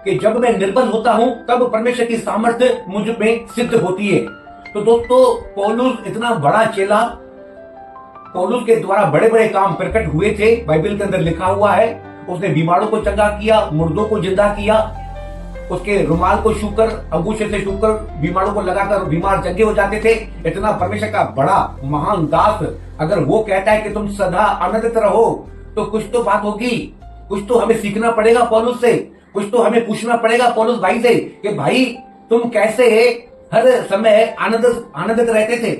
कि जब मैं निर्बल होता हूं तब परमेश्वर की सामर्थ्य मुझ में सिद्ध होती है। तो दोस्तों, पौलुस इतना बड़ा चेला, पौलुस के द्वारा बड़े बड़े काम प्रकट हुए थे, बाइबल के अंदर लिखा हुआ है। उसने बीमारों को चंगा किया, मुर्दों को जिंदा किया, उसके रुमाल को छूकर, अंगूठे से छूकर बीमारों को लगाकर बीमार चंगे हो जाते थे। इतना परमेश्वर का बड़ा महान दास अगर वो कहता है कि तुम सदा आनंदित रहो, तो कुछ तो बात होगी, कुछ तो हमें सीखना पड़ेगा पौलुस से, कुछ तो हमें पूछना पड़ेगा पौलुस भाई से कि भाई तुम कैसे हर समय आनंदित रहते थे,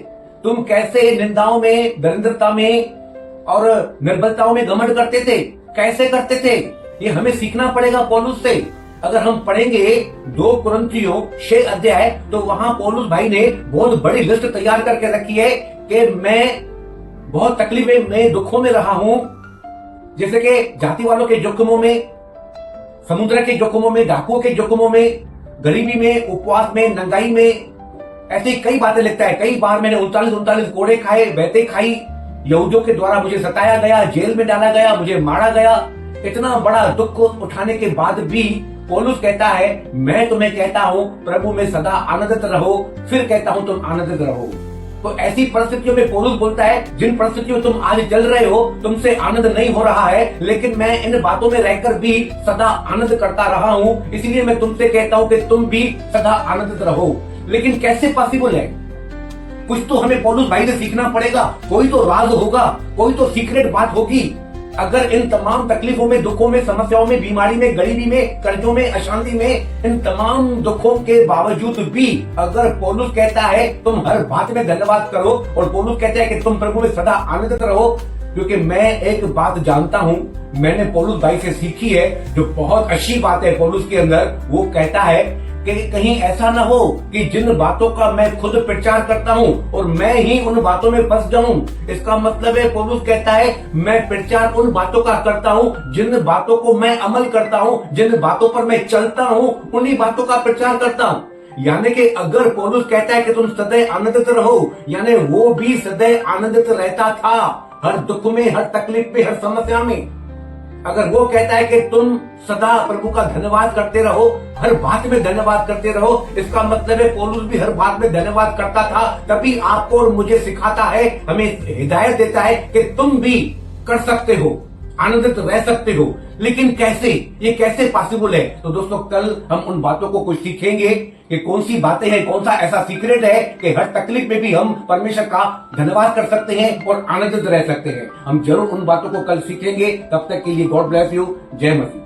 तुम कैसे निंदाओं में, दरिद्रता में और निर्बलताओं में घमंड करते थे, कैसे करते थे? ये हमें सीखना पड़ेगा पौलुस से। अगर हम पढ़ेंगे 2 कुरिन्थियों 6 अध्याय, तो वहां पौलुस भाई ने बहुत बड़ी लिस्ट तैयार करके रखी है कि मैं बहुत तकलीफें में, दुखों में रहा हूं, जैसे कि जाति वालों के जोखिमों में, समुद्र के जोखिमों में, डाकुओं के जोखिमों में, गरीबी में, उपवास में, नंगाई में, ऐसी कई बातें लिखता है। कई बार मैंने 39 कोड़े खाए, बैते खाई, यहूदियों के द्वारा मुझे सताया गया, जेल में डाला गया, मुझे मारा गया। इतना बड़ा दुख उठाने के बाद भी पौलुस कहता है, मैं तुम्हें कहता हूं प्रभु में सदा आनंदित रहो, फिर कहता हूं तुम आनंदित रहो। तो ऐसी परिस्थितियों में पौलुस बोलता है, जिन परिस्थितियों में तुम आज चल रहे हो, तुमसे आनंद नहीं हो रहा है, लेकिन मैं इन बातों में रहकर भी सदा आनंद करता रहा हूं, इसलिए मैं तुमसे कहता हूं कि तुम भी सदा आनंदित रहो। लेकिन कैसे पॉसिबल है? कुछ तो हमें पौलुस भाई से सीखना पड़ेगा, कोई तो राज होगा, कोई तो सीक्रेट बात होगी। अगर इन तमाम तकलीफों में, दुखों में, समस्याओं में, बीमारी में, गरीबी में, कर्जों में, अशांति में, इन तमाम दुखों के बावजूद भी अगर पौलुस कहता है तुम हर बात में धन्यवाद करो, और पौलुस कहता है कि तुम प्रभु में सदा आनंदित रहो, क्योंकि मैं एक बात जानता हूं, मैंने पौलुस भाई से सीखी है, जो बहुत अच्छी बात है पौलुस के अंदर। वो कहता है कि कहीं ऐसा ना हो कि जिन बातों का मैं खुद प्रचार करता हूं और मैं ही उन बातों में फंस जाऊं। इसका मतलब है पौलुस कहता है मैं प्रचार उन बातों का करता हूं जिन बातों को मैं अमल करता हूं, जिन बातों पर मैं चलता हूं, उन्हीं बातों का प्रचार करता हूं। यानी कि अगर पौलुस कहता है कि तुम सदैव आनंदित रहो, यानी वो भी सदैव आनंदित रहता था, हर दुख में, हर तकलीफ में, हर समस्या में। अगर वो कहता है कि तुम सदा प्रभु का धन्यवाद करते रहो, हर बात में धन्यवाद करते रहो, इसका मतलब है पौलुस भी हर बात में धन्यवाद करता था। तभी आपको और मुझे सिखाता है, हमें हिदायत देता है कि तुम भी कर सकते हो, आनंदित रह सकते हो। लेकिन कैसे? ये कैसे पॉसिबल है? तो दोस्तों, कल हम उन बातों को कुछ सीखेंगे कि कौन सी बातें हैं, कौन सा ऐसा सीक्रेट है कि हर तकलीफ में भी हम परमेश्वर का धन्यवाद कर सकते हैं और आनंदित रह सकते हैं। हम जरूर उन बातों को कल सीखेंगे। तब तक के लिए गॉड ब्लेस यू। जय मसीह।